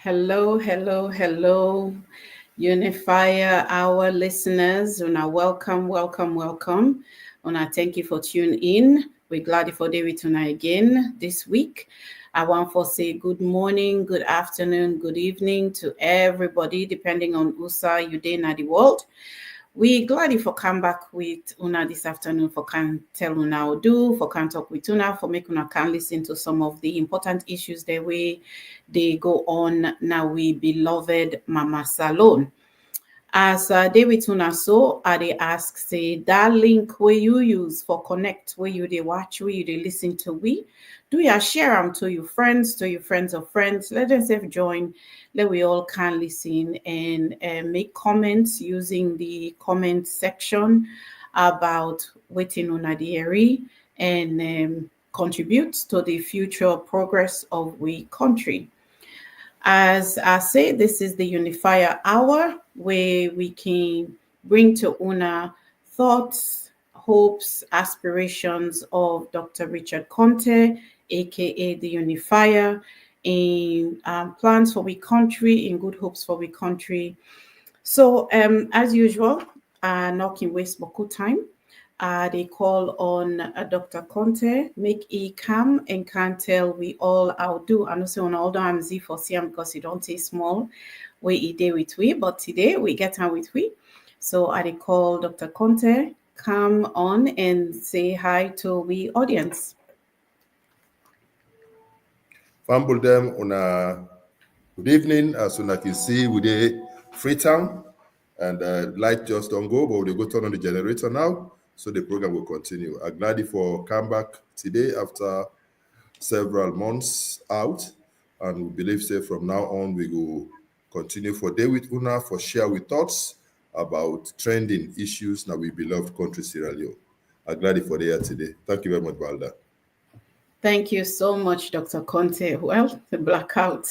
Hello, hello, hello, Unifier, our listeners. Una welcome, welcome, welcome. Una thank you for tuning in. We're glad for day with una again this week. I want to say good morning, good afternoon, good evening to everybody, depending on USA, you day in the world. We glad if for come back with Una this afternoon for can tell Una how do, for can talk with Una, for make Una can listen to some of the important issues the way they go on now we beloved Mama Salon. As dey with una so, I dey ask say that link where you use for connect, where you dey watch, where you dey listen to we, do ya share them to your friends of friends. Let them say join, let we all can listen and make comments using the comment section about waiting on Adieri and contribute to the future progress of we country. As I say, this is the Unifier Hour where we can bring to Una thoughts, hopes, aspirations of Dr. Richard Konteh, aka the Unifier, in plans for we country, in good hopes for we country. So, as usual, not in waste beaucoup time. They call on Dr. Konteh, make he come and can tell we all how do. I know say on all I'm Z for CM because he don't take small way he day with we, but today we get on with we. So I call Dr. Konteh, come on and say hi to we audience. Fambul them on a good evening. As soon as you can see, we dey Freetown, and light just don't go, but we go turn on the generator now, so the program will continue. I'm glad for come back today after several months out, and we believe say from now on we go continue for day with Una for share with thoughts about trending issues now we beloved country Sierra Leone. I'm glad for there today. Thank you very much, Balda. Thank you so much, Dr. Konteh. Well, the blackout.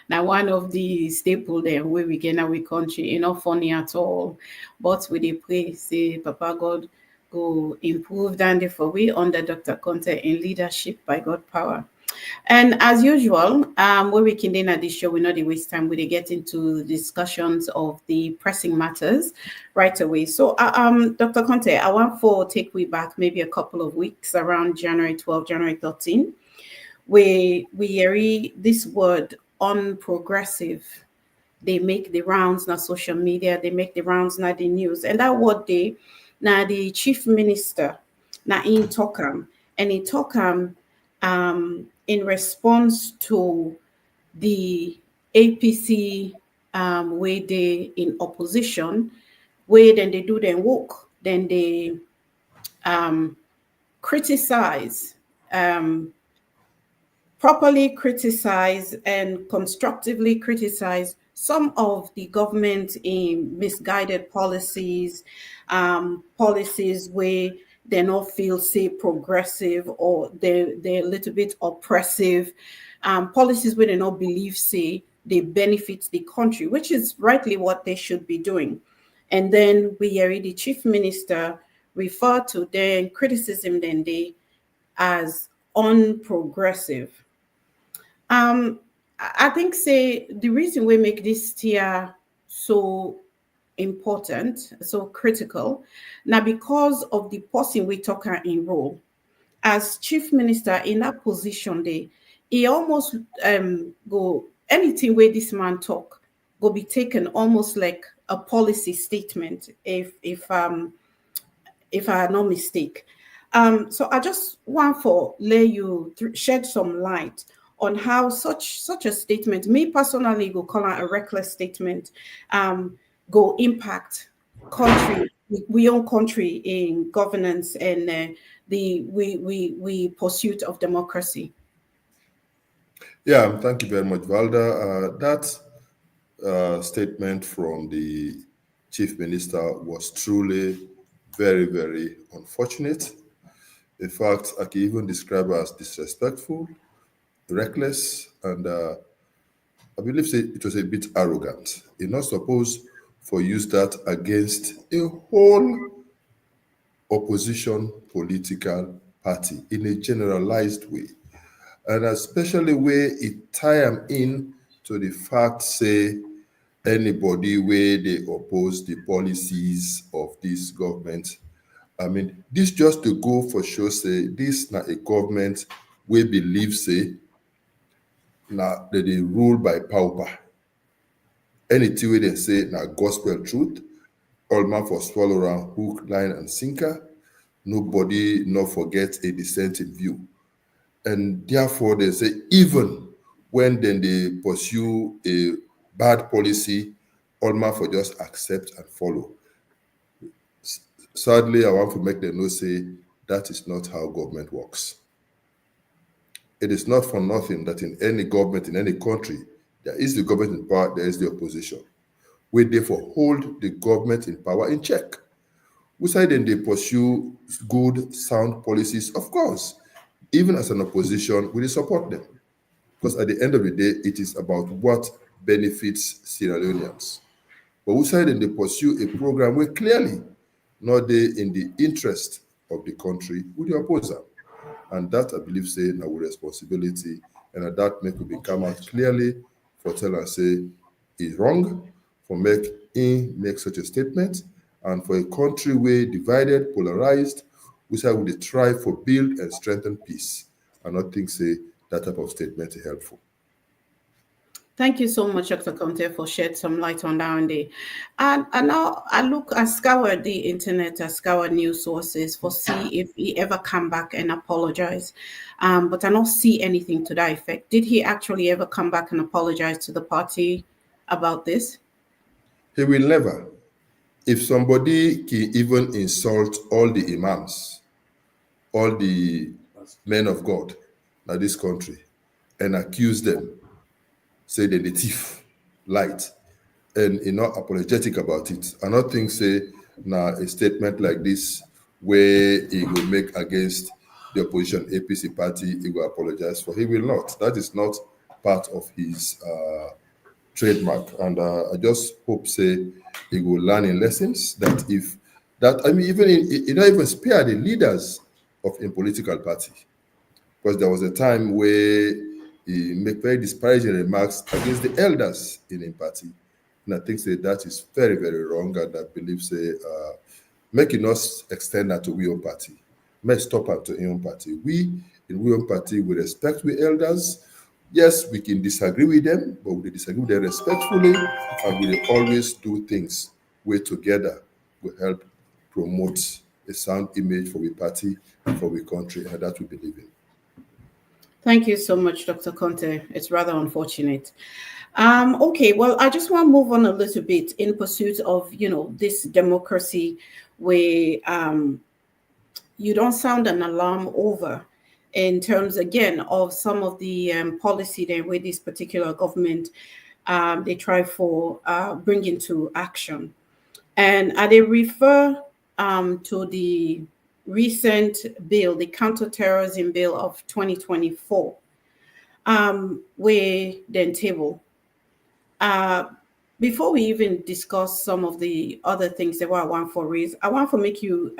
Now, one of the staple there where we get now we country, not funny at all. But we dey pray, say, Papa God go improve Dandy for we under Dr. Konteh in leadership by God power. And as usual, when we can then at this show, we know the waste time. We get into discussions of the pressing matters right away. So, Dr. Konteh, I want for take we back maybe a couple of weeks around January 12, January 13, where we hear this word unprogressive. They make the rounds na social media, they make the rounds na the news. And that word they now the chief minister na in Tokam. And in Tokam in response to the APC where they in opposition, where then they do their work, then they criticize, properly criticize and constructively criticize some of the government in misguided policies, policies where they not feel say progressive or they're a little bit oppressive, policies where they not believe say they benefit the country, which is rightly what they should be doing. And then we hear the chief minister refer to their criticism then they as unprogressive. I think say the reason we make this tier so important, so critical, now because of the person we talk in role as chief minister in that position. They he almost go anything where this man talk go be taken almost like a policy statement if I had no mistake. So I just want for let you shed some light on how such a statement, me personally, go call it a reckless statement, go impact country, we own country in governance and the we pursuit of democracy. Yeah, thank you very much, Valda. That statement from the chief minister was truly very, very unfortunate. In fact, I can even describe it as disrespectful, reckless, and I believe it was a bit arrogant. You're not supposed for use that against a whole opposition political party in a generalized way, and especially where it tie them in to the fact say anybody where they oppose the policies of this government. I mean, this just to go for sure say this na a government we believe say na they rule by power. Anything wey dem say na gospel truth, all man for swallow around hook, line, and sinker. Nobody not forget a dissenting view. And therefore, they say even when then they pursue a bad policy, all man for just accept and follow. Sadly, I want to make them know say that is not how government works. It is not for nothing that in any government, in any country, there is the government in power, there is the opposition. We therefore hold the government in power in check. We say then they pursue good, sound policies, of course. Even as an opposition, we support them. Because at the end of the day, it is about what benefits Sierra Leoneans. But we say then they pursue a program where clearly not they in the interest of the country with the opposer. And that I believe say now with responsibility, and that make we come out clearly for tell and say is wrong, for make such a statement, and for a country where divided, polarized, we say we try for build and strengthen peace, and not think say that type of statement is helpful. Thank you so much, Dr. Konteh, for shed some light on that one day. And now I scour the internet, I scour news sources for see if he ever come back and apologize. But I don't see anything to that effect. Did he actually ever come back and apologize to the party about this? He will never. If somebody can even insult all the imams, all the men of God in this country, and accuse them, say they're the thief, light, and not apologetic about it. I not think say now a statement like this where he will make against the opposition APC party, he will apologize for. He will not. That is not part of his trademark. And I just hope say he will learn in lessons that if that I mean even he not even spare the leaders of a political party. Because there was a time where he make very disparaging remarks against the elders in a party. And I think that is very, very wrong. And I believe say make it not extend that to we own party. Make stop at to own party. We in we own party we respect we elders. Yes, we can disagree with them, but we disagree with them respectfully, and we always do things where together will help promote a sound image for the party and for the country, and that we believe in. Thank you so much, Dr. Konteh. It's rather unfortunate. Okay, well, I just want to move on a little bit in pursuit of, this democracy where you don't sound an alarm over in terms, again, of some of the policy that where this particular government, they try for bring into action. And they refer to the recent bill, the counter-terrorism bill of 2024, where then table. Before we even discuss some of the other things that I want for raise, I want to make you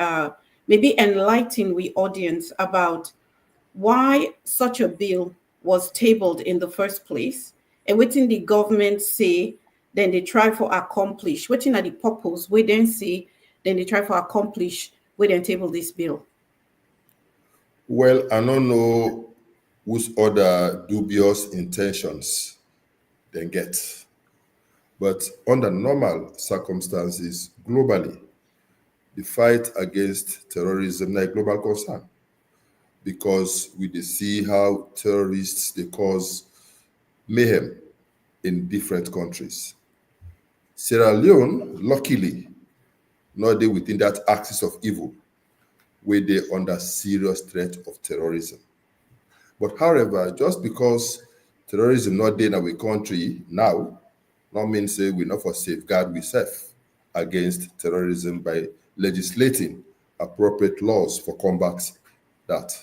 maybe enlighten the audience about why such a bill was tabled in the first place and within the government say, then they try for accomplish, within the purpose, we then say, then they try for accomplish, we then table this bill. Well, I don't know whose other dubious intentions they get. But under normal circumstances, globally, the fight against terrorism is a global concern because we see how terrorists they cause mayhem in different countries. Sierra Leone, luckily, not they within that axis of evil, where they under serious threat of terrorism. But however, just because terrorism not there in our country now, not mean say we not for safeguard we self against terrorism by legislating appropriate laws for combat that.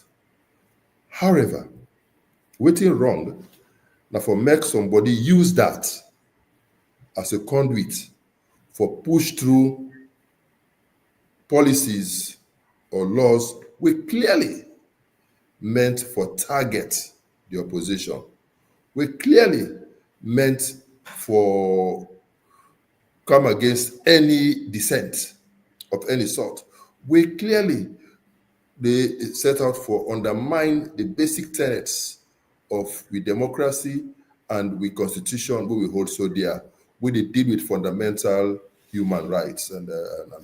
However, waiting wrong, now for make somebody use that as a conduit for push through policies or laws we clearly meant for target the opposition. We clearly meant for come against any dissent of any sort. We clearly they set out for undermine the basic tenets of the democracy and the constitution we hold so dear, where they deal with fundamental human rights and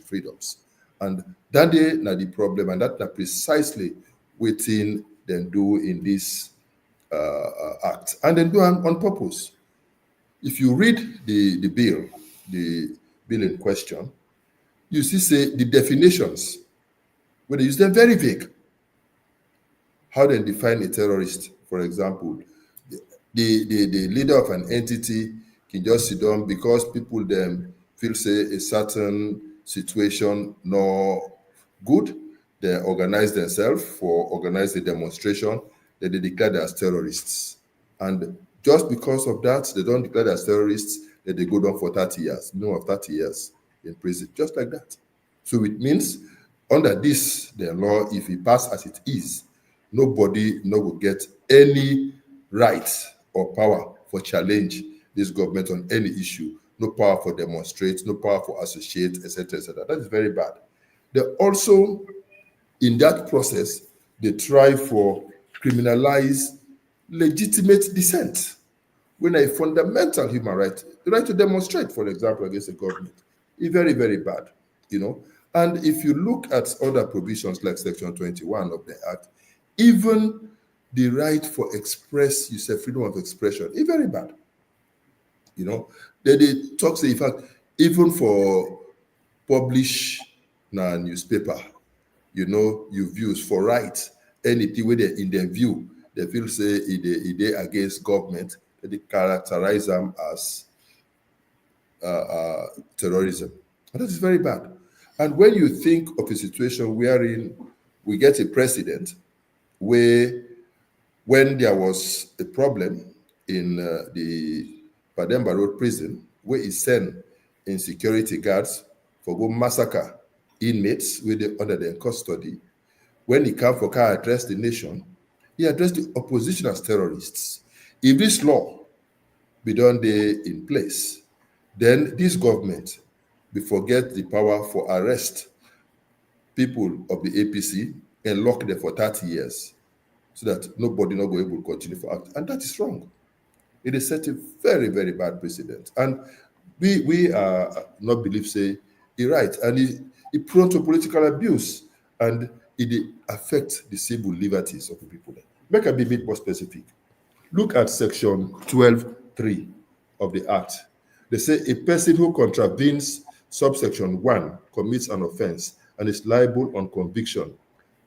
freedoms. And that day na the problem, and that na precisely waiting them do in this act. And then do on purpose. If you read the bill in question, you see say the definitions, when they use them very vague. How they define a terrorist, for example, the leader of an entity can just sit down because people then feel say a certain situation no good, they organize themselves for organize the demonstration, that they declare them as terrorists. And just because of that, they don't declare them as terrorists, that they go down for 30 years, minimum of 30 years in prison, just like that. So it means under this, the law, if it pass as it is, nobody no will get any right or power for challenge this government on any issue. No power for demonstrate, no power for associate, etc., etc. That is very bad. They also, in that process, they try for criminalize legitimate dissent when a fundamental human right, the right to demonstrate, for example, against the government, is very, very bad, you know. And if you look at other provisions like Section 21 of the Act, even the right for express, you say freedom of expression, is very bad, you know. They talk, say, in fact, even for publish na newspaper, you know, you views for right, anything where they in their view, they feel say they against government, they characterize them as terrorism. And that is very bad. And when you think of a situation wherein we get a president where, when there was a problem in the Pademba Road prison, where he sent in security guards for go massacre inmates with under their custody, when he came for car address the nation, he addressed the opposition as terrorists. If this law be done there in place, then this government will forget the power for arrest people of the APC and lock them for 30 years so that nobody not go able to continue for act. And that is wrong. It is set a very, very bad precedent. And we are not believe say it right. And it prone to political abuse and it affects the civil liberties of the people. Make a bit more specific. Look at section 12.3 of the Act. They say a person who contravenes subsection 1 commits an offense and is liable on conviction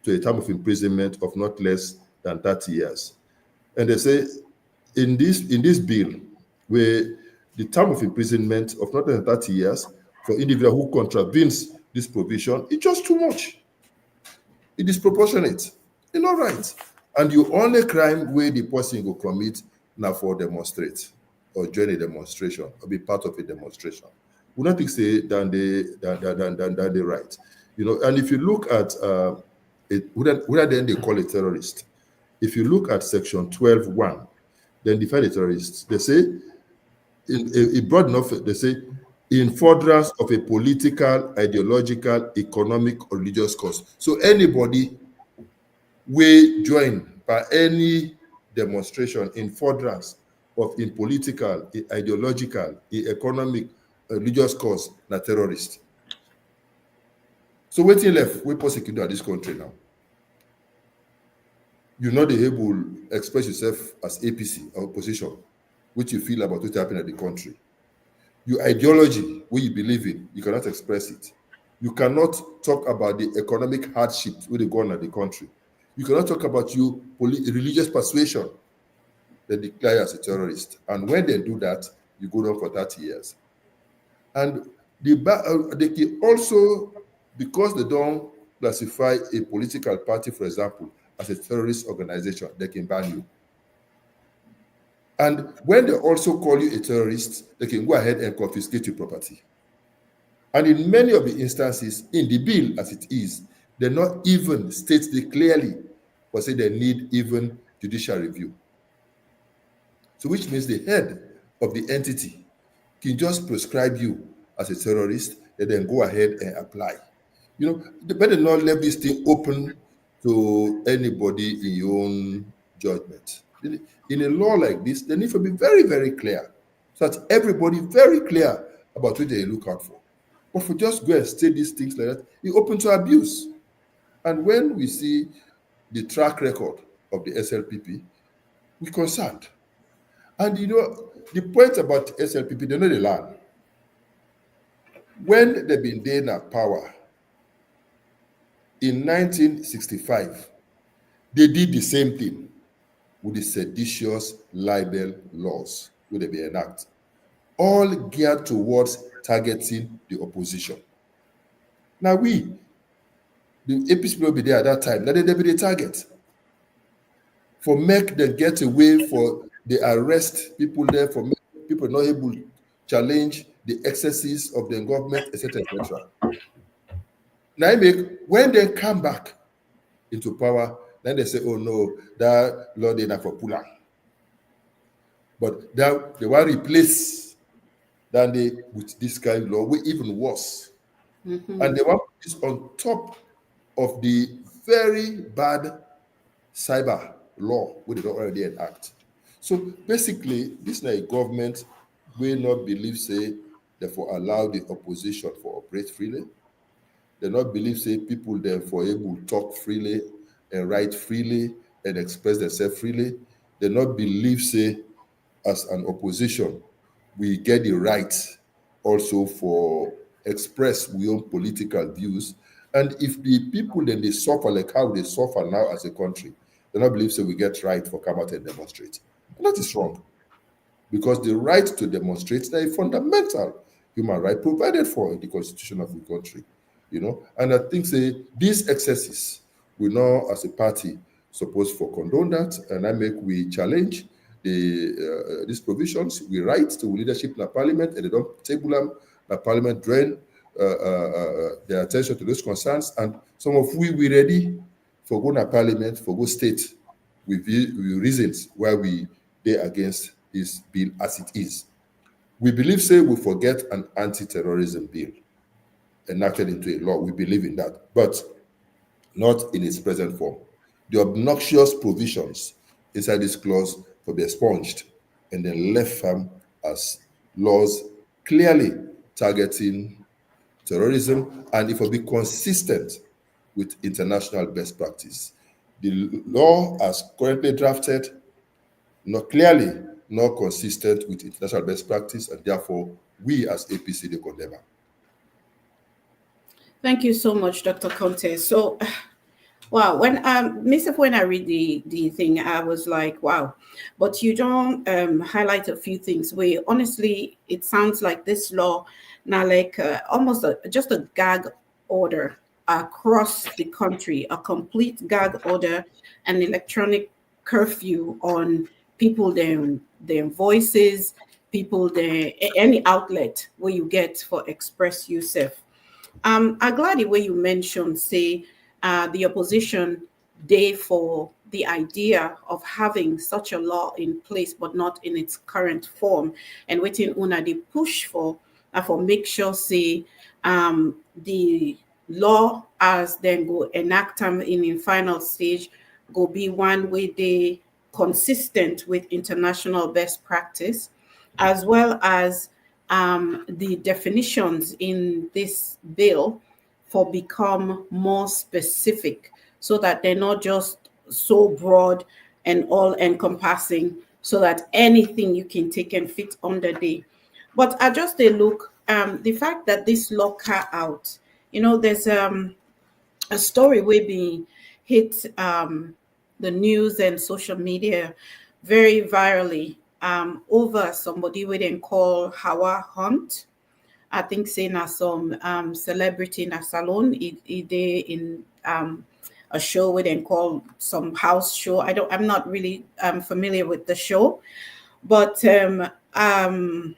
to a term of imprisonment of not less than 30 years. And they say in this bill, where the term of imprisonment of not less than 30 years for individual who contravenes this provision is just too much. It is disproportionate. It's not right. And you only crime where the person will commit now for demonstrate or join a demonstration or be part of a demonstration. We not think say than they right. You know, and if you look at whether then they call it terrorist, if you look at section 12.1, then define a terrorist. They say in broad enough, they say in furtherance of a political, ideological, economic, or religious cause. So anybody will join by any demonstration in furtherance of in political, in ideological, in economic, religious cause, na terrorist. So waiting left, we prosecute at this country now. You're not able to express yourself as APC or opposition, which you feel about what happened at the country. Your ideology, what you believe in, you cannot express it. You cannot talk about the economic hardship with the going at the country. You cannot talk about your religious persuasion. They declare as a terrorist. And when they do that, you go down for 30 years. And they can also, because they don't classify a political party, for example, as a terrorist organization, they can ban you. And when they also call you a terrorist, they can go ahead and confiscate your property. And in many of the instances, in the bill as it is, they not even state it clearly, but say they need even judicial review. So which means the head of the entity can just prescribe you as a terrorist and then go ahead and apply. They better not leave this thing open to anybody in your own judgment. In a law like this, they need to be very, very clear so that everybody very clear about what they look out for. But if we just go and state these things like that, it open to abuse. And when we see the track record of the SLPP, we're concerned. And the point about SLPP, they know they learn. When they've been there in power in 1965, they did the same thing with the seditious libel laws where they be enacted, all geared towards targeting the opposition. Now the APC will be there at that time. Now they be the target for make them get away, for they arrest people there, for make people not able to challenge the excesses of the government, etc., etc. Now when they come back into power, then they say, "Oh no, that law they not for Pula." But that they want to replace that they with this kind of law, way even worse. And they want to put this on top of the very bad cyber law which they don't already enact. So basically, this is not a government will not believe, say, therefore allow the opposition for operate freely. They not believe, say, people therefore able to talk freely and write freely and express themselves freely. They not believe, say, as an opposition, we get the right also for express we own political views. And if the people then they suffer like how they suffer now as a country, they not believe so we get right for come out and demonstrate. And that is wrong. Because the right to demonstrate is a fundamental human right provided for in the constitution of the country. And I think say these excesses we now as a party supposed for condone that, and I make we challenge these provisions. We write to leadership in the parliament, and they don't table them. The parliament drain their attention to those concerns, and some of we ready for go to parliament, for go state with reasons why we they against this bill as it is. We believe, say, we forget an anti-terrorism bill enacted into a law. We believe in that, but not in its present form. The obnoxious provisions inside this clause will be expunged and then left firm as laws clearly targeting terrorism, and it will be consistent with international best practice. The law as currently drafted, not clearly not consistent with international best practice, and therefore we as APC they condemn. Thank you so much, Dr. Konteh. So, wow, when when I read the thing, I was like, wow. But you don't highlight a few things where honestly it sounds like this law now like almost just a gag order across the country, a complete gag order, an electronic curfew on people their voices, people their any outlet where you get for express yourself. I'm glad the way you mentioned, say, the opposition day for the idea of having such a law in place, but not in its current form, and waiting una they push for make sure, say, the law as then go enact them in final stage go be one way they consistent with international best practice, as well as the definitions in this bill for become more specific so that they're not just so broad and all encompassing so that anything you can take and fit under the. But I just a look, the fact that this law cut out, there's a story we be hit the news and social media very virally over somebody we then call Howard Hunt. I think saying as some celebrity in a salon, he did in a show we then call some house show. I'm not really familiar with the show, but Howard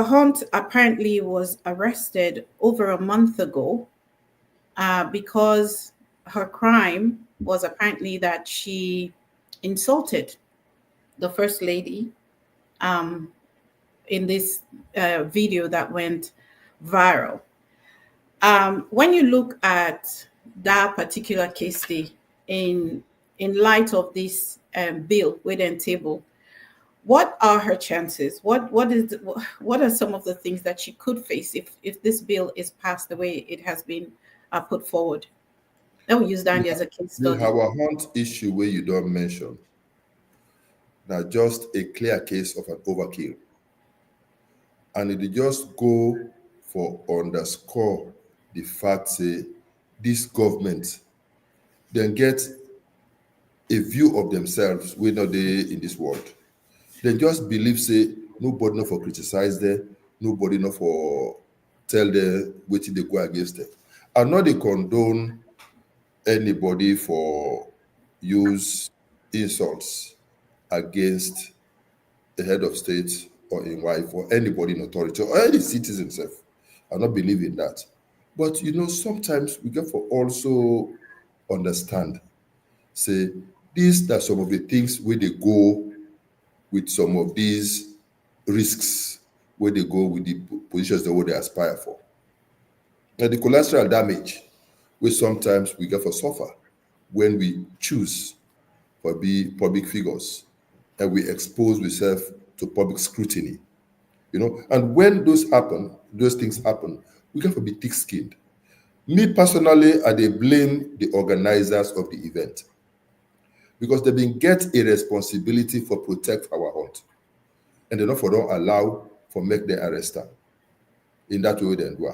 Hunt apparently was arrested over a month ago because her crime was apparently that she insulted the first lady in this video that went viral. When you look at that particular case study in light of this bill within table, what are her chances? What are some of the things that she could face if this bill is passed the way it has been put forward? Let me use that as a case The study. our hunt issue where you don't mention now just a clear case of an overkill. And it just go for underscore the fact say this government then get a view of themselves wey no dey in this world. They just believe say nobody no for criticize them, nobody no for tell them wetin dey go against them. I no dey condone anybody for use insults against the head of state or in wife or anybody in authority or any citizen self. I not believe in that. But sometimes we get for also understand, say these are some of the things where they go with some of these risks, where they go with the positions that they aspire for. Now the collateral damage, which sometimes we get for suffer when we choose for be public figures and we expose ourselves to public scrutiny. And when those things happen, we get to be thick-skinned. Me personally, I dey blame the organizers of the event because they been get a responsibility for protect our hunt, and they not for don't allow for make the arrest them in that way they do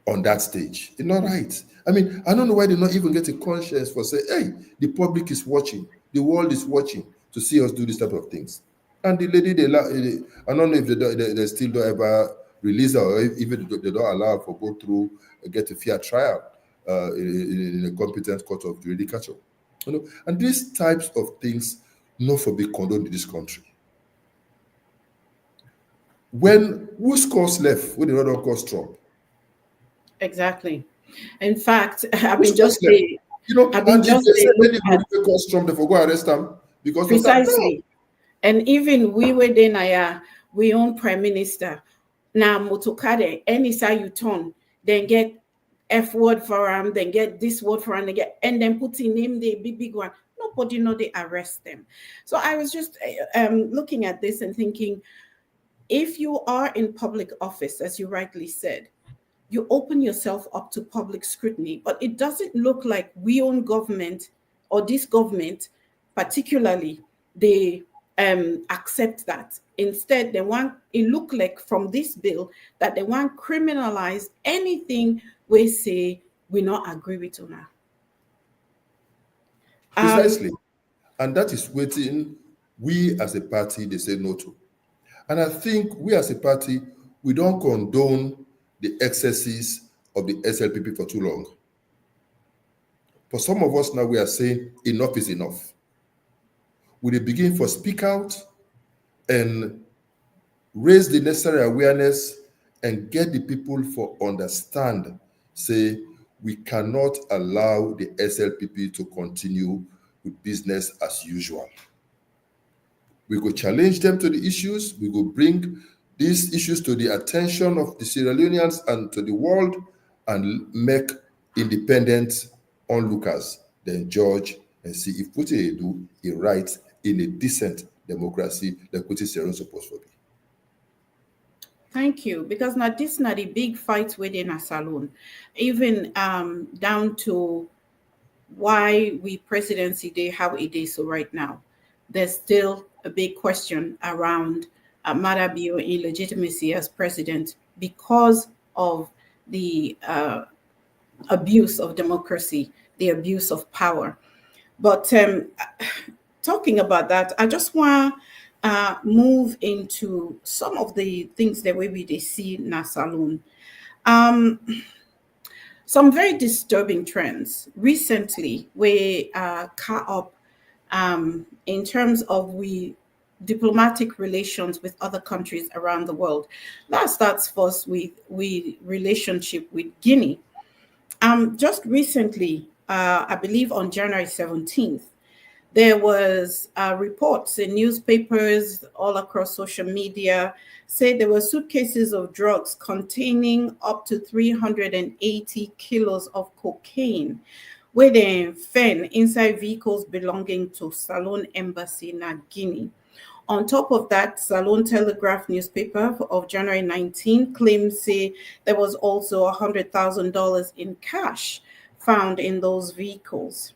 on that stage. It's not right. I mean, I don't know why they not even get a conscience for say, hey, the public is watching, the world is watching to see us do this type of things. And the lady, I don't know if they still don't ever release her or even they don't allow her for go through, get a fair trial in a competent court of judicature. And these types of things not for be condoned in this country. When whose cause left? When the other cause Trump? Exactly. In fact, I've Whose been cause just left? saying, I've And been if just they say saying, look anybody at will cause Trump, they for go arrest them because of that. No. precisely. And even we were then, we own prime minister. Now, Motokade, any side you turn, then get F word for him, then get this word for him, and then put in name the big one. Nobody know they arrest them. So I was just looking at this and thinking, if you are in public office, as you rightly said, you open yourself up to public scrutiny, but it doesn't look like we own government or this government, particularly, they accept that. Instead, they want it look like from this bill that they want criminalize anything we say we not agree with on. Precisely. And that is waiting we as a party they say no to. And I think we as a party, we don't condone the excesses of the SLPP for too long. For some of us now, we are saying enough is enough. We begin for speak out and raise the necessary awareness and get the people for understand, say, we cannot allow the SLPP to continue with business as usual. We go challenge them to the issues. We go bring these issues to the attention of the Sierra Leoneans and to the world and make independent onlookers then judge and see if what they do is right in a decent democracy like what is Sierra supposed to be. Thank you. Because now this not a big fight within a saloon, even down to why we presidency day how it is so right now. There's still a big question around Marabio illegitimacy as president because of the abuse of democracy, the abuse of power. But talking about that, I just want to move into some of the things that we see in our saloon. Some very disturbing trends recently we caught up in terms of we diplomatic relations with other countries around the world. That starts first with relationship with Guinea. Just recently, I believe on January 17th, There was reports in newspapers all across social media say there were suitcases of drugs containing up to 380 kilos of cocaine waiting fen inside vehicles belonging to Salon Embassy in Guinea. On top of that, Salon Telegraph newspaper of January 19 claims say there was also $100,000 in cash found in those vehicles.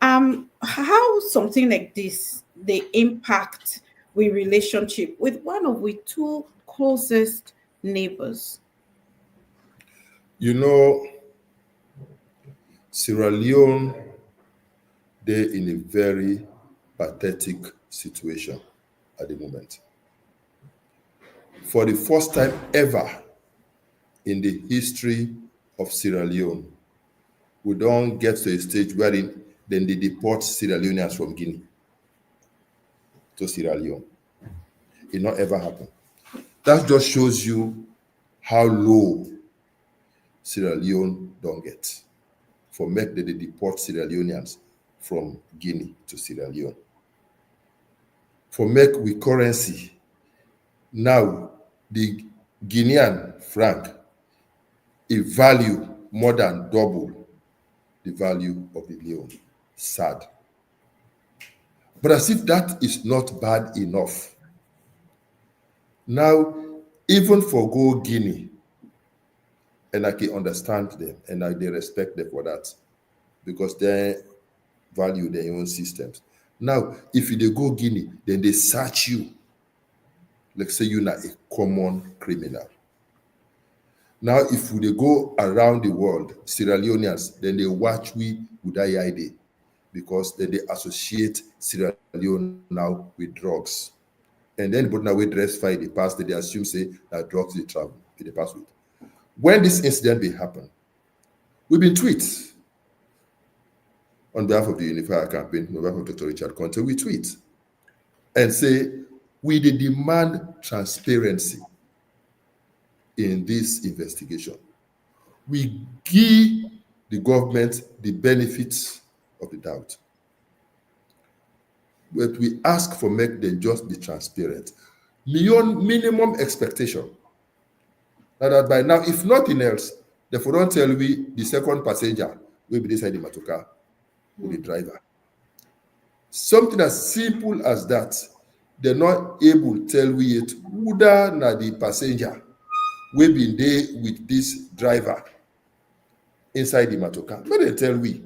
How something like this they impact we relationship with one of we two closest neighbors. You know, Sierra Leone, they're in a very pathetic situation at the moment. For the first time ever in the history of Sierra Leone, we don't get to a stage wherein then they deport Sierra Leoneans from Guinea to Sierra Leone. It not ever happen. That just shows you how low Sierra Leone don't get for make that they deport Sierra Leoneans from Guinea to Sierra Leone. For make with currency, now the Guinean franc a value more than double the value of the Leone. Sad. But as if that is not bad enough, now even for go Guinea, and I can understand them and they respect them for that because they value their own systems. Now, if you dey go Guinea, then they search you. Like say you're not a common criminal. Now, if we dey go around the world, Sierra Leoneans, then they watch we with ID because then they associate Sierra Leone now with drugs. And then but now we dress fine the past, they assume say that drugs they travel, they pass with. When this incident will happen, we've been tweet on behalf of the Unifier campaign, on behalf of Dr. Richard Konteh, we tweet and say, we demand transparency in this investigation. We give the government the benefits of the doubt. But we ask for make them just be transparent. Minimum expectation. Now that by now, if nothing else, therefore don't tell we the second passenger will be inside the motorcar with the driver. Something as simple as that, they're not able to tell we it whether na the passenger will be there with this driver inside the motorcar. May they tell we.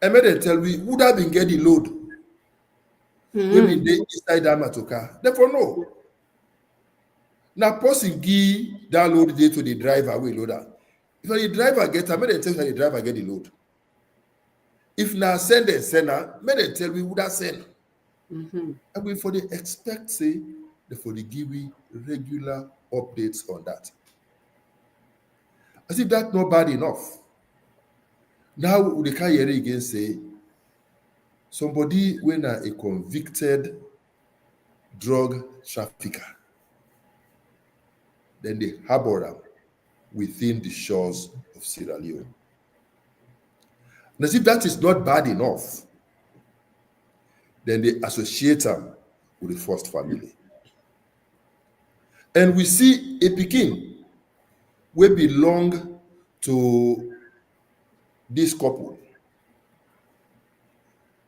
And may they tell we would have been getting the load. Will be there inside that motorcar. Therefore, no. Now, person give that load there to the driver, we load that. If the driver get her, may they tell the driver get the load. If now send a sender, may they tell we would have send. And we for the expect say, for the give we regular updates on that. As if that's not bad enough. Now we can hear it again say, somebody when a convicted drug trafficker, then they harbor them within the shores of Sierra Leone. And as if that is not bad enough, then they associate them with the first family. And we see a Pekin will belong to this couple.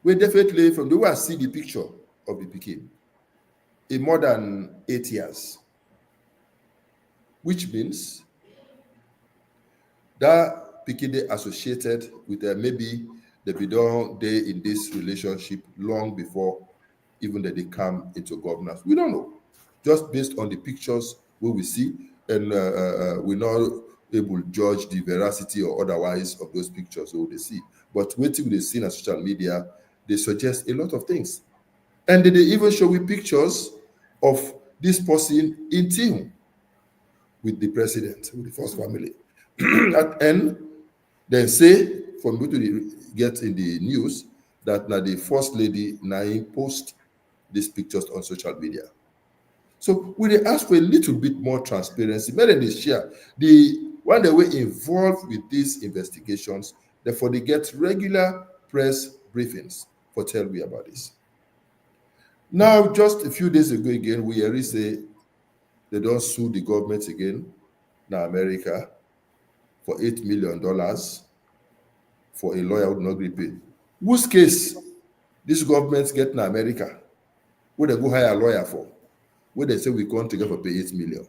We definitely, from the way I see the picture of the Pekin, in more than 8 years, which means that Pekin they associated with maybe they be done they in this relationship long before even that they come into governance. We don't know. Just based on the pictures where we see, and we're not able to judge the veracity or otherwise of those pictures what they see. But waiting they see on social media, they suggest a lot of things. And they even show me pictures of this person in team with the president, with the first family. And then say, for me to get in the news, that now the first lady now post these pictures on social media. So we ask for a little bit more transparency. Maybe they share the one that were involved with these investigations, Therefore, they get regular press briefings for tell we about this. Now, just a few days ago again, we hear say they don't sue the government again in America for $8 million for a lawyer who not agree pay. Whose case this government get in America? Where they go hire a lawyer for? Where they say we come together for pay 8 million.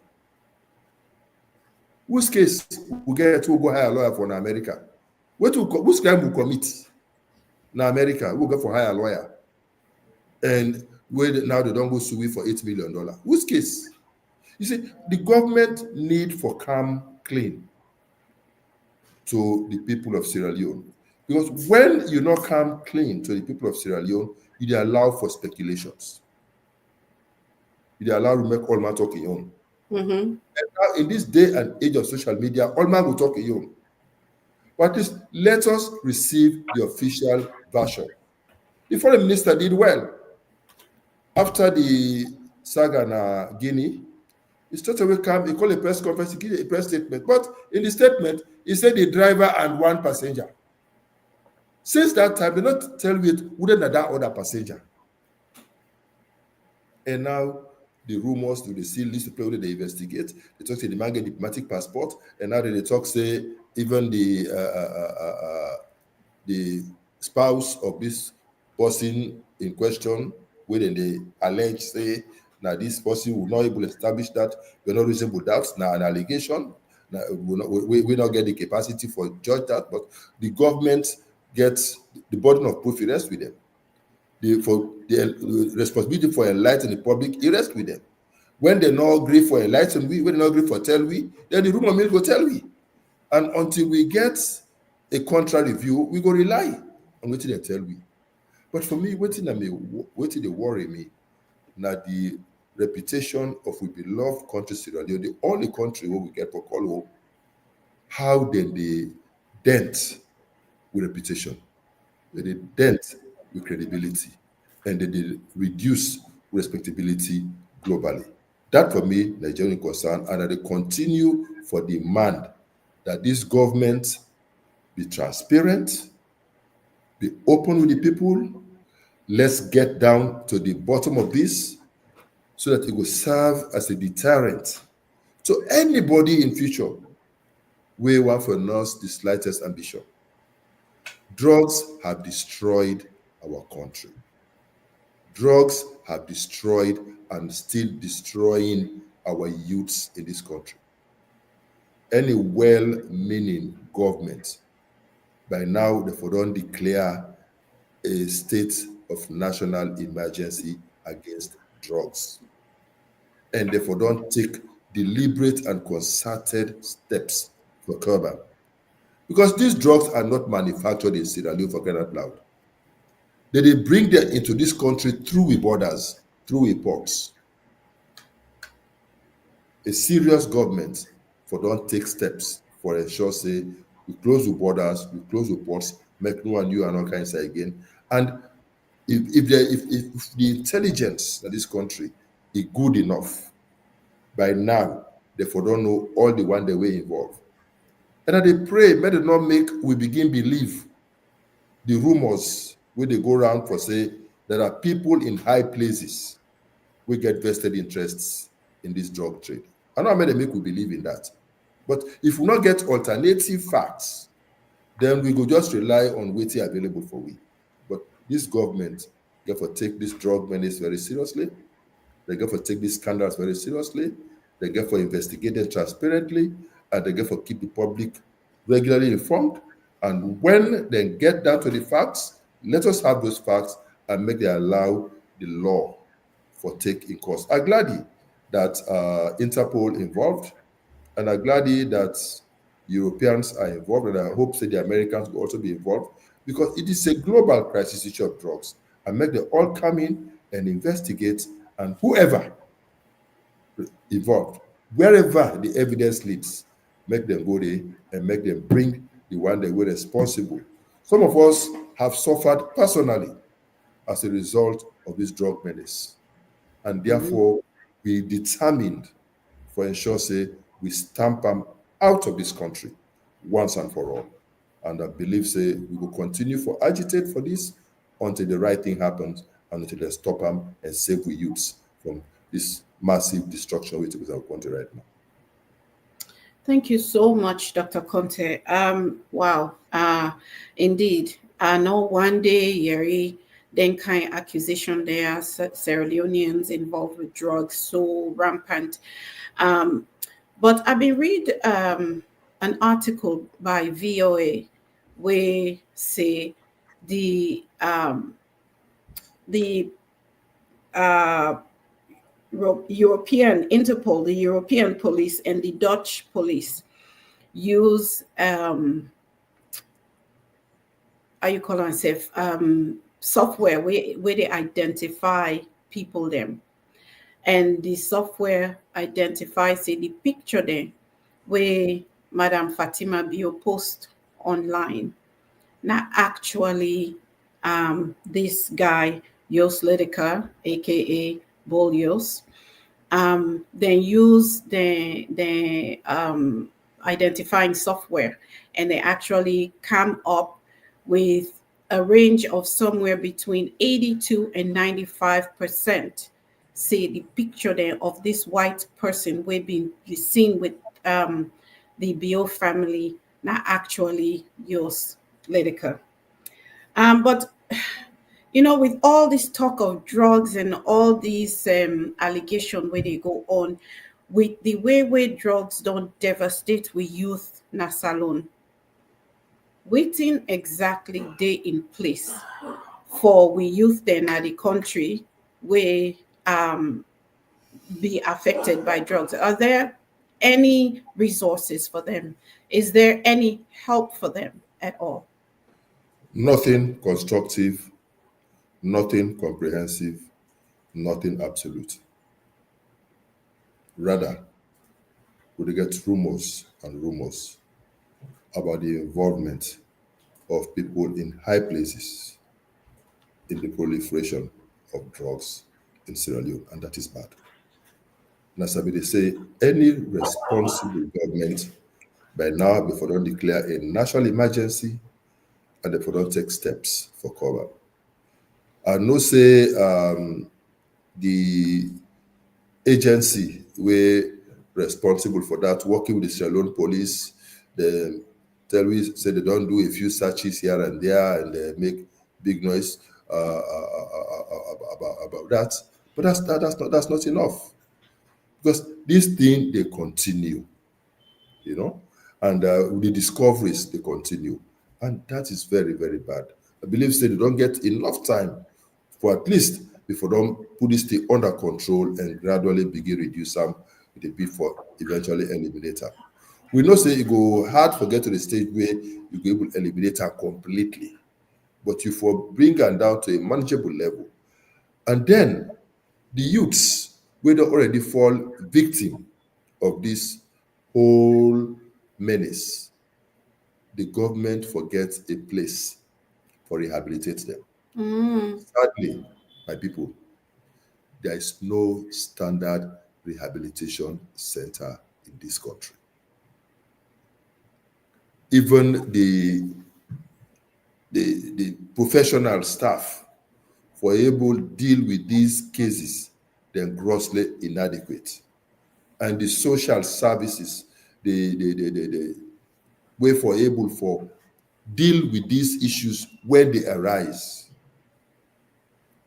Whose case we get to go hire a lawyer for in America? Whose crime will commit in America? We'll go for hire a lawyer. And now they don't go sue for $8 million. Whose case? You see, the government need for come clean to the people of Sierra Leone. Because when you not come clean to the people of Sierra Leone, you allow for speculations. You allow to make all man talk your own. Mm-hmm. And now in this day and age of social media, all man will talk your own. But at least let us receive the official version. The foreign minister did well. After the saga in Guinea, he straight away come, he called a press conference, he gave a press statement. But in the statement, he said the driver and one passenger. Since that time, they not tell me wouldn't that other passenger. And now the rumors do they see list of people they investigate. They talk say the man get diplomatic passport, and now they talk say even the spouse of this person in question, where they allege say now this person will not able to establish that we're not reasonable doubts. Now an allegation. Now we not get the capacity for judge that, but the government gets the burden of proof. It rests with them. For the responsibility for enlightening the public, it rests with them. When they not agree for enlighten we, when they not agree for tell we, then the rumor mill go tell we. And until we get a contrary view, we go rely on what they tell we. But for me, what they worry me, now the reputation of we beloved country Sierra Leone, the only country where we get for call home, how then they dent with reputation, they dent with credibility, and they reduce respectability globally. That for me, Nigerian concern, and they continue for demand that this government be transparent, be open with the people. Let's get down to the bottom of this so that it will serve as a deterrent to anybody in future we want for us the slightest ambition. Drugs have destroyed our country. Drugs have destroyed and still destroying our youths in this country. Any well-meaning government, by now, they don't declare a state of national emergency against drugs. And therefore don't take deliberate and concerted steps for curb. Because these drugs are not manufactured in Sierra Leone for crying out loud. They bring them into this country through the borders, through the ports. A serious government for don't take steps for ensure say we close the borders, we close the ports, make no one new and all kinds again. And if the intelligence of this country is good enough, by now, therefore don't know all the one they were involved. And they pray, may they not make we begin believe the rumors where they go around for say there are people in high places who get vested interests in this drug trade. I know how they make we believe in that. But if we not get alternative facts, then we go just rely on what's available for we. But this government, therefore, take this drug menace very seriously. They therefore take these scandals very seriously. They therefore investigate them transparently, and they therefore keep the public regularly informed. And when they get down to the facts, let us have those facts and make them allow the law for take in course. I'm glad that Interpol involved, and I'm glad that Europeans are involved, and I hope that the Americans will also be involved, because it is a global crisis issue of drugs. And make them all come in and investigate, and whoever involved, wherever the evidence leads, make them go there and make them bring the one that were responsible. Some of us have suffered personally as a result of this drug menace, and therefore we determined for ensure say we stamp them out of this country once and for all. And I believe, say, we will continue for agitate for this until the right thing happens and until they stop them and save we youths from this massive destruction which is our country right now. Thank you so much, Dr. Konteh. Wow. Indeed. No one day, Yeri, then kind accusation there, Sierra Leoneans involved with drugs so rampant. Um, but I've been read an article by VOA where say the the uh, European Interpol, the European police, and the Dutch police use how you call it software where they identify people them, and the software identifies say the picture there where Madam Fatima Bio post online. Not actually this guy Yos Lydica, aka Bolios, then use the identifying software, and they actually come up with a range of somewhere between 82 and 95%. See the picture there of this white person we've been seen with the Bio family, not actually yours, Lydica. But with all this talk of drugs and all these allegation where they go on, with the way where drugs don't devastate with youth na salon, waiting exactly day in place for we youth then at the country where um be affected by drugs. Are there any resources for them? Is there any help for them at all? Nothing constructive, nothing comprehensive, nothing absolute. Rather, we get rumors and rumors about the involvement of people in high places in the proliferation of drugs in Sierra Leone, and that is bad. Nasabi, they say any responsible government by now, before don't declare a national emergency and before don't take steps for cover. I know say the agency were responsible for that, working with the Sierra Leone police, they tell me say they don't do a few searches here and there and they make big noise about that. But that's not enough, because this thing they continue, and the discoveries they continue, and that is very, very bad. I believe say they don't get enough time for at least before don't put this thing under control and gradually begin reduce them with a bid for eventually eliminate her. We know say it go hard for get to the stage where you go able to eliminate her completely, but you for bring her down to a manageable level, and then the youths will already fall victim of this whole menace. The government forgets a place for rehabilitate them. Sadly, my people, there is no standard rehabilitation center in this country. Even the professional staff for able to deal with these cases, they're grossly inadequate. And the social services, the way for able for deal with these issues when they arise,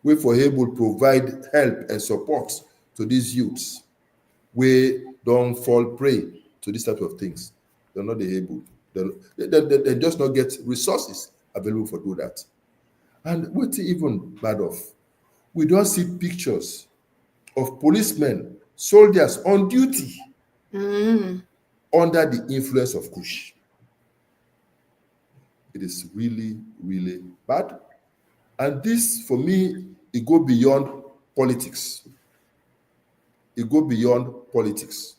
way for able to provide help and support to these youths, where don't fall prey to these type of things. They're not able. They just not get resources available for do that. And what's even bad of, we don't see pictures of policemen, soldiers on duty under the influence of Kush. It is really, really bad. And this, for me, it go beyond politics. It go beyond politics.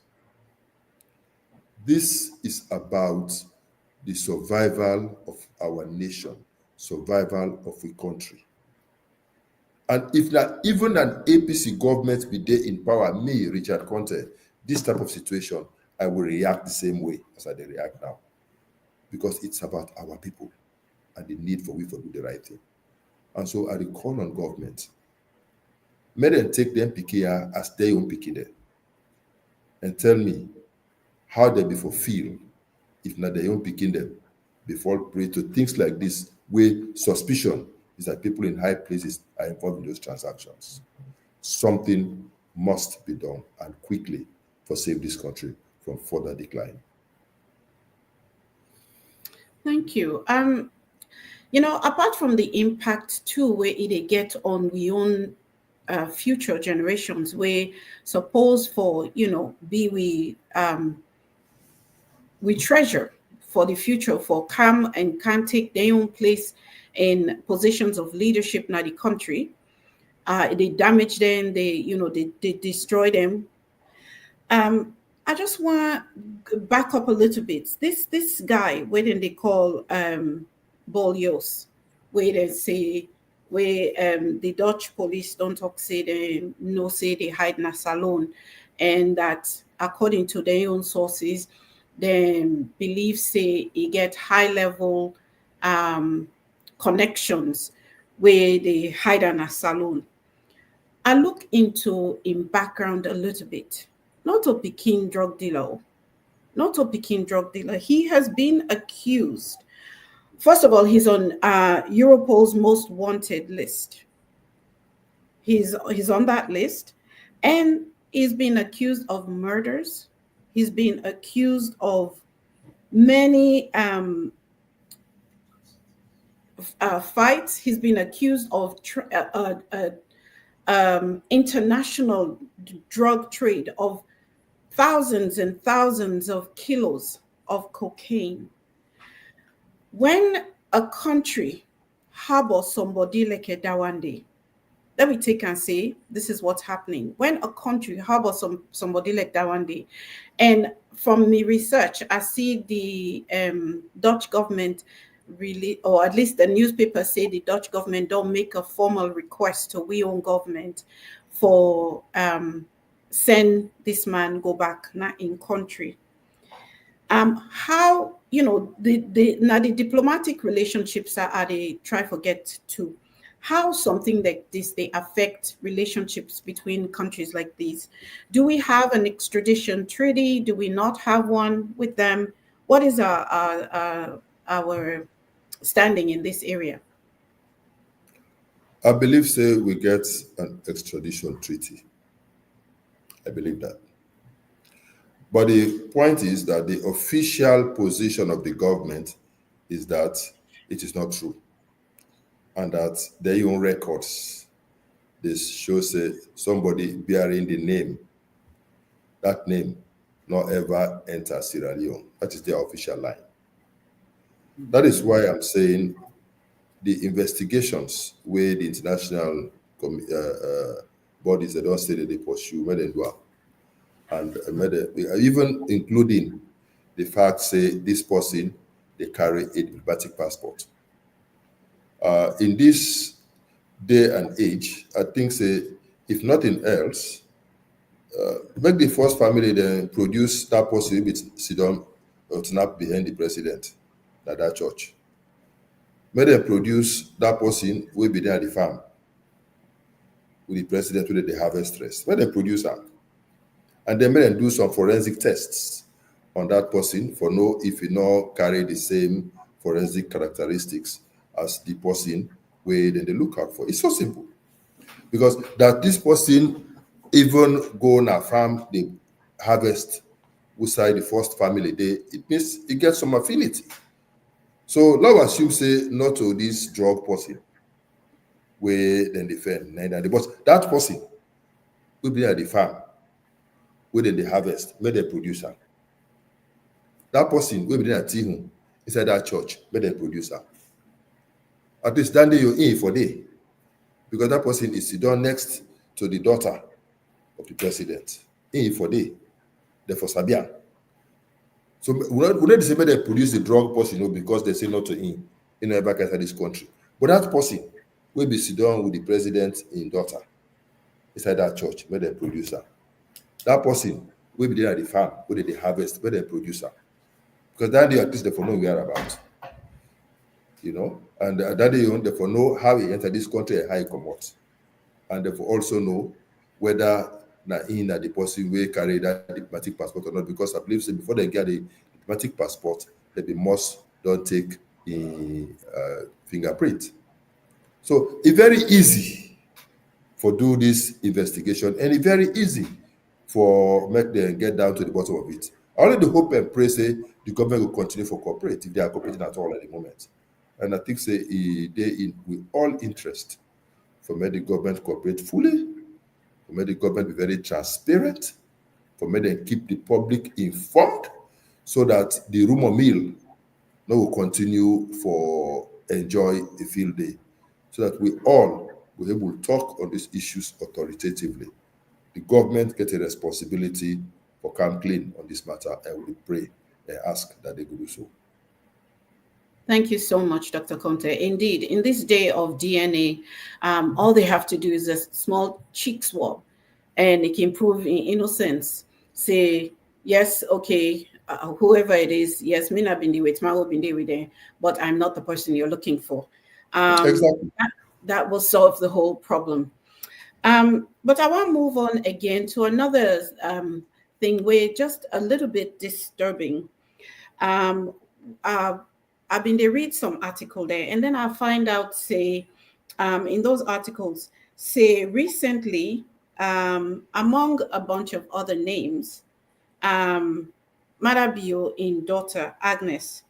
This is about the survival of our nation, survival of a country. And if not even an APC government be there in power, me, Richard Konteh, this type of situation, I will react the same way as I react now. because it's about our people and the need for we to do the right thing. And so I call on government, may them take them pikia as their own pikin and tell me how they be fulfilled if not their own picking them before pray to things like this, where suspicion is that people in high places are involved in those transactions. Something must be done and quickly for save this country from further decline. Thank you. Apart from the impact too, where it get on we own future generations, where suppose for be we treasure for the future for come and can take their own place in positions of leadership in the country. They damage them, they destroy them. I just want to back up a little bit. This guy, where then they call Bolyos, where they say where the Dutch police don't talk say they no say they hide in a salon, and that according to their own sources, they believe say he get high level um, connections where they hide in a salon. I look into in background a little bit. Not a Peking drug dealer. Not a Peking drug dealer. He has been accused. First of all, he's on Europol's most wanted list. He's on that list, and he's been accused of murders. He's been accused of many fights. He's been accused of international drug trade of thousands and thousands of kilos of cocaine. When a country harbors somebody like a Dawande, let me take and say this is what's happening. When a country harbors somebody like Dawande, and from the research, I see the Dutch government really, or at least the newspaper say the Dutch government don't make a formal request to we own government for send this man go back not in country. How the now the diplomatic relationships are they try forget to how something like this they affect relationships between countries like these. Do we have an extradition treaty? Do we not have one with them? What is our standing in this area? I believe say we get an extradition treaty. I believe that. But the point is that the official position of the government is that it is not true. And that their own records, this shows somebody bearing the name, that name not ever enter Sierra Leone. That is their official line. That is why I'm saying the investigations where the international bodies that don't say that they pursue, may they do, and even including the fact say this person they carry a diplomatic passport. In this day and age, I think say if nothing else, make the first family then produce that person with sit down or snap behind the president at that church. May them produce that person will be there at the farm with the president with the harvest stress. May them produce them. And then may them do some forensic tests on that person for know if he not carry the same forensic characteristics as the person where then they look out for. It's so simple. Because that this person even go on a farm, they harvest outside the first family, it means it gets some affinity. So now assume say not to this drug person where then defend neither but that person will be at the farm where then they harvest, may they producer. That person will be there at home inside that church, may they producer. At least that day you're in for day. Because that person is done next to the daughter of the president. In for day. Therefore Sabian. So we not say they produce the drug person, because they say not to in ever get this country. But that person will be sit down with the president in daughter inside that church, where they producer. That person will be there at the farm, where they harvest, where they producer. because that day at least they for know where about, and that day they for know how he entered this country and how he come out, and they for also know whether na in the person wey carry that diplomatic passport or not, because I believe say before they get the diplomatic passport, they must don't take a fingerprint. So it's very easy for do this investigation, and it's very easy for make them get down to the bottom of it. I only the hope and pray say the government will continue for cooperate if they are cooperating at all at the moment. And I think say they in with all interest for make the government cooperate fully, for make the government be very transparent, for make them keep the public informed, so that the rumor mill no will continue for enjoy a field day, so that we all will able to talk on these issues authoritatively. The government get a responsibility for come clean on this matter, and we pray and ask that they will do so. Thank you so much, Dr. Konteh. Indeed, in this day of DNA, all they have to do is a small cheek swab, and it can prove in innocence. Say, yes, okay, whoever it is, yes, me not been there with, my been there with them, but I'm not the person you're looking for. Exactly. That will solve the whole problem. But I want to move on again to another thing where just a little bit disturbing. Um, uh, I've been to read some article there, and then I find out, say, in those articles, say recently, among a bunch of other names, um, Marabio in daughter Agnes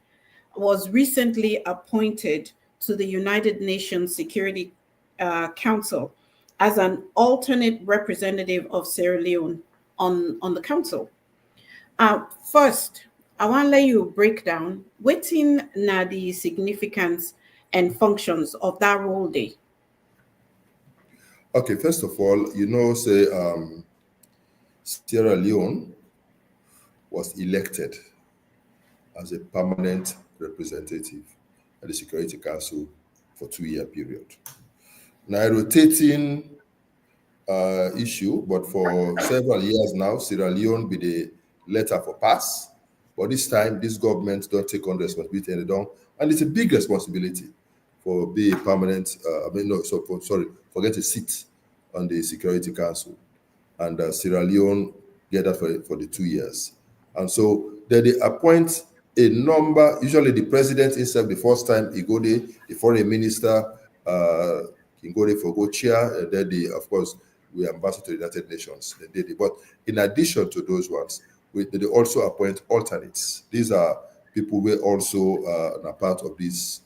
was recently appointed to the United Nations Security Council as an alternate representative of Sierra Leone on the council. First, I want to let you break down wetin na the significance and functions of that role day. Okay, first of all, say Sierra Leone was elected as a permanent representative at the Security Council for 2-year period. Now, a rotating issue, but for several years now, Sierra Leone be the letter for pass. But this time, this government don't take on responsibility and they don't, and it's a big responsibility for being a permanent. Forget a seat on the Security Council, and Sierra Leone get that for the 2 years, and so then they appoint a number. Usually, the president himself, the first time he go there, the foreign minister, he go there for go chair, and then of course we ambassador to the United Nations. They did it. But in addition to those ones, they also appoint alternates. These are people who also are part of this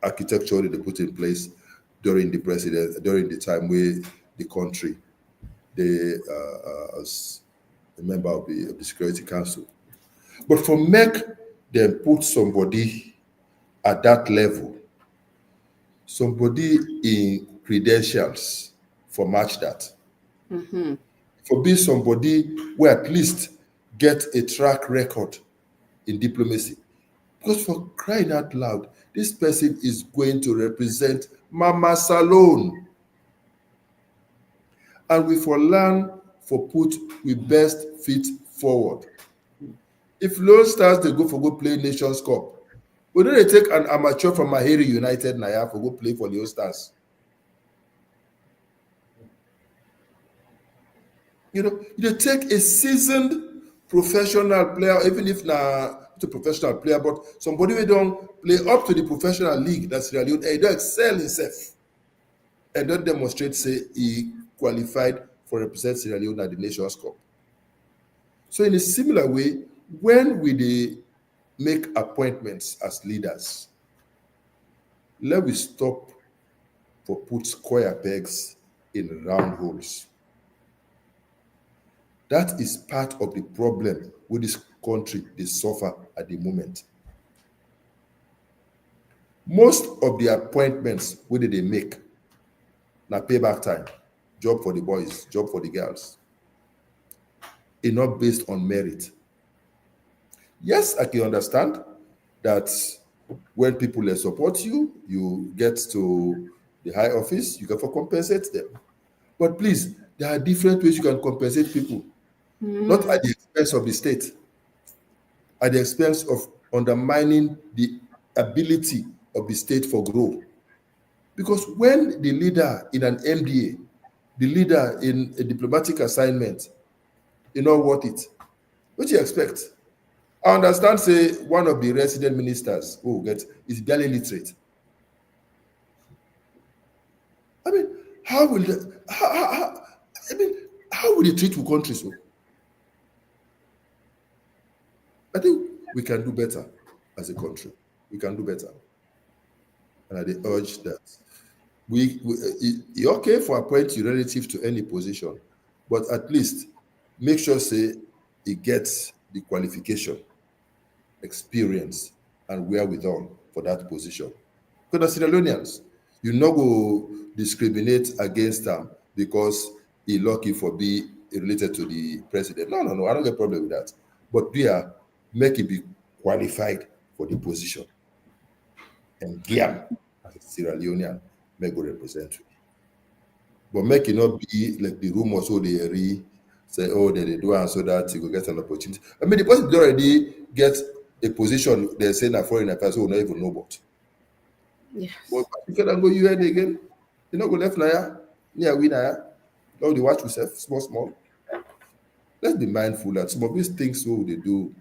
architecture that they put in place during the time where the country they as a member of the Security Council. But for make them put somebody at that level, somebody in credentials for match that, for be somebody who at least get a track record in diplomacy. Because for crying out loud, this person is going to represent Mama Salone. And we for learn for put we best fit forward. If Lone Stars they go play Nations Cup, we don't take an amateur from Mahiri United Naya for go play for Lone Stars. You take a seasoned professional player, even if not a professional player, but somebody who don't play up to the professional league that's really and he don't excel himself and don't demonstrate say he qualified for represent Sierra Leone at the Nations Cup. So in a similar way, when we make appointments as leaders, let we stop for put square pegs in round holes. That is part of the problem with this country they suffer at the moment. Most of the appointments where they make now payback time, job for the boys, job for the girls, is not based on merit. Yes, I can understand that when people support you, you get to the high office, you can compensate them. But please, there are different ways you can compensate people, not at the expense of the state. at the expense of undermining the ability of the state for growth. Because when the leader in an MDA, the leader in a diplomatic assignment, you know what it, what you expect? I understand, say, one of the resident ministers who get is barely literate. I mean, how will the, I mean, how will they treat your country so? I think we can do better as a country. We can do better. And I urge that it's okay for appoint you relative to any position, but at least make sure say it gets the qualification, experience, and wherewithal for that position. Because the Sierra Leoneans, you no go discriminate against them because he lucky for be related to the president. No, no, no, I don't get problem with that. But we are make it be qualified for the position. And Guiam, as a Sierra Leonean, may go represent you. But make it not be like the rumors so they say, oh, they do and so that you will get an opportunity. I mean, the person already get a position, they're saying that foreign affairs will not even know about. Yes. But you can go UN again. You know, go left now, near winner. Now they watch yourself, small, small. Let's be mindful that some of these things so they do,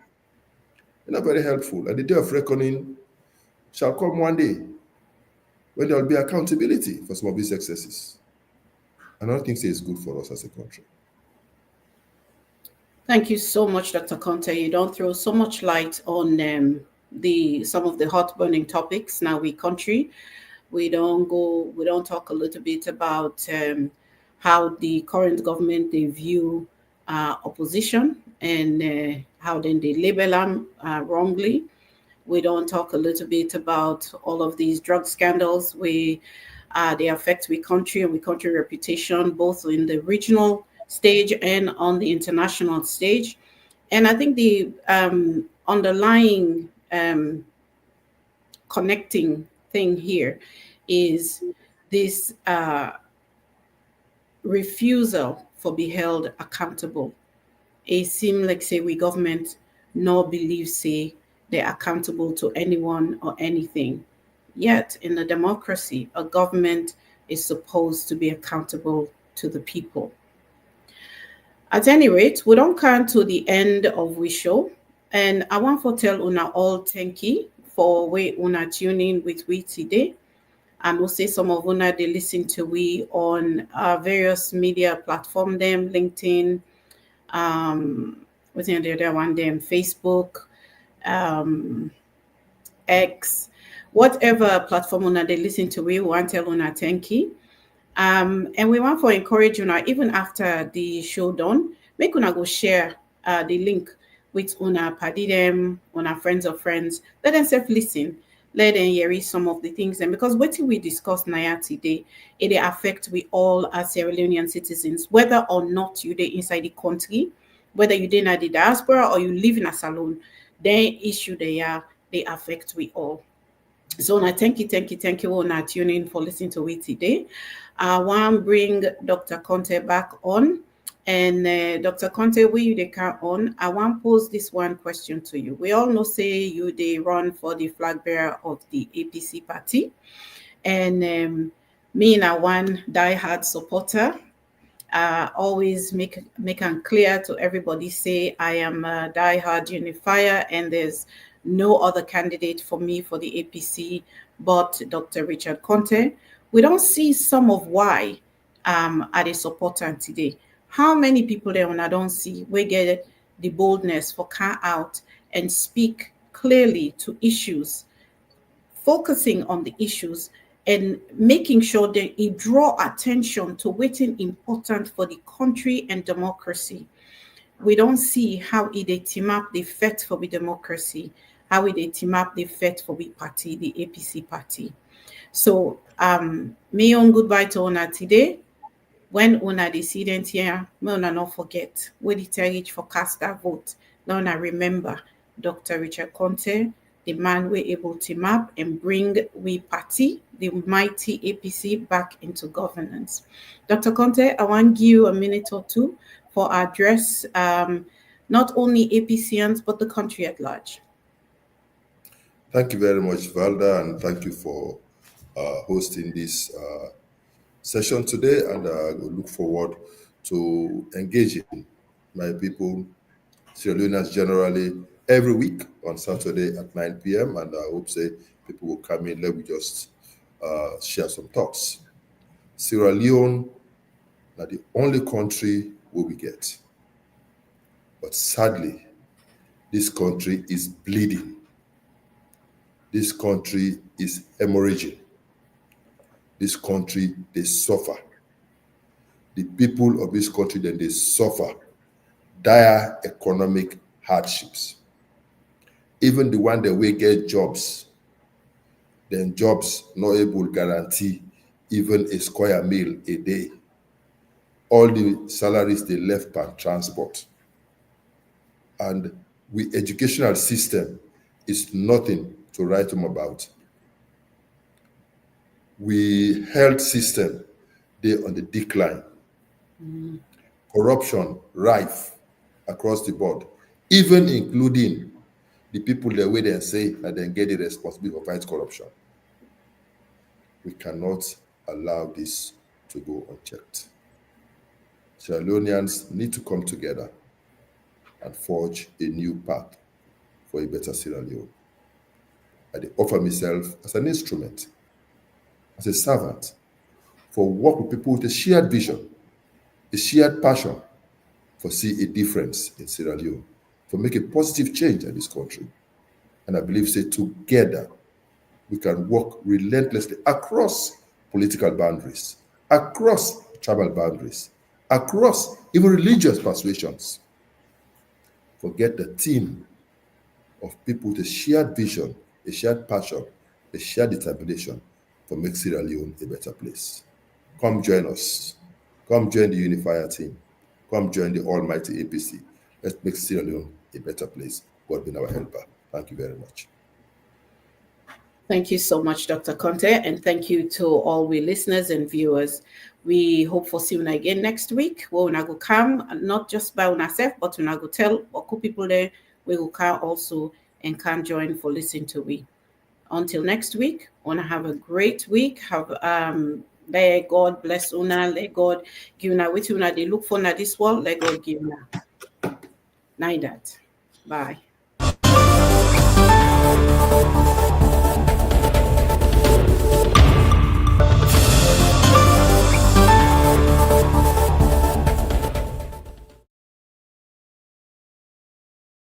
they're not very helpful. And the day of reckoning shall come one day when there will be accountability for some of these excesses. And I don't think it's good for us as a country. Thank you so much, Dr. Konteh. You don't throw so much light on some of the hot burning topics now we country. We don't talk a little bit about how the current government they view opposition and how then they label them wrongly. We don't talk a little bit about all of these drug scandals. They affect we country and we country reputation, both in the regional stage and on the international stage. And I think the underlying connecting thing here is this refusal for be held accountable. It seems like say we government no believe say they're accountable to anyone or anything. Yet in a democracy, a government is supposed to be accountable to the people. At any rate, we don't come to the end of we show. And I want to tell una all thank you for way una tuning with we today. And we'll say some of una they listen to we on various media platform them, LinkedIn, what's the other one them, Facebook, um, X, whatever platform una they listen to we want tell una thank you. And we want to encourage una, even after the show done, make una go share the link with una paddy them, una friends of friends. Let them self listen. Let them hear some of the things. And because what we discussed now today, it affect we all as Sierra Leonean citizens, whether or not you they inside the country, whether you did at the diaspora or you live in a salon, they issue they affect we all. So now thank you all now tuning in for listening to it today. I want to bring Dr. Konteh back on. And Dr. Konteh, we you they can on. I want to pose this one question to you. We all know say you they run for the flag bearer of the APC party. And me and I one diehard supporter. Always make it clear to everybody say I am a diehard unifier and there's no other candidate for me for the APC but Dr. Richard Konteh. We don't see some of why are they supporting today. How many people there when I don't see we get the boldness for come out and speak clearly to issues, focusing on the issues and making sure that it draw attention to what's important for the country and democracy. We don't see how it team up the effect for the democracy, how it team up the effect for the party, the APC party. So me on goodbye to Ona today. When una dissident here, may una not forget we the for cast that vote. Now una remember Dr. Richard Konteh, the man we able to map and bring we party, the mighty APC, back into governance. Dr. Konteh, I want to give you a minute or two for address not only APCians, but the country at large? Thank you very much, Valda, and thank you for hosting this session today. And I look forward to engaging my people, Sierra Leoneans generally, every week on Saturday at 9 p.m. And I hope say people will come in. Let me just share some thoughts. Sierra Leone are the only country where we get. But sadly, this country is bleeding. This country is hemorrhaging. This country, they suffer. The people of this country, then they suffer dire economic hardships. Even the one that will get jobs, then jobs not able to guarantee even a square meal a day. All the salaries they left per transport. And we educational system is nothing to write home about. We health system, they on the decline. Corruption rife across the board, even including the people that way they say that they get the responsibility for fight corruption. We cannot allow this to go unchecked. Sierra Leoneans need to come together and forge a new path for a better Sierra Leone. I offer myself as an instrument, as a servant, for work with people with a shared vision, a shared passion for see a difference in Sierra Leone, for make a positive change in this country. And I believe, say, together, we can work relentlessly across political boundaries, across tribal boundaries, across even religious persuasions. Forget the team of people with a shared vision, a shared passion, a shared determination for make Sierra Leone a better place. Come join us. Come join the Unifier team. Come join the almighty APC. Let's make Sierra Leone a better place. God be our helper. Thank you very much. Thank you so much, Dr. Konteh, and thank you to all we listeners and viewers. We hope for seeing you again next week. Where we go come, not just by ourselves, but we go tell Oku people there we will come also and can join for listening to we. Until next week, wanna have a great week. Have let God bless una, let God give una with una they look for na this world, let God give una. Night that. Bye.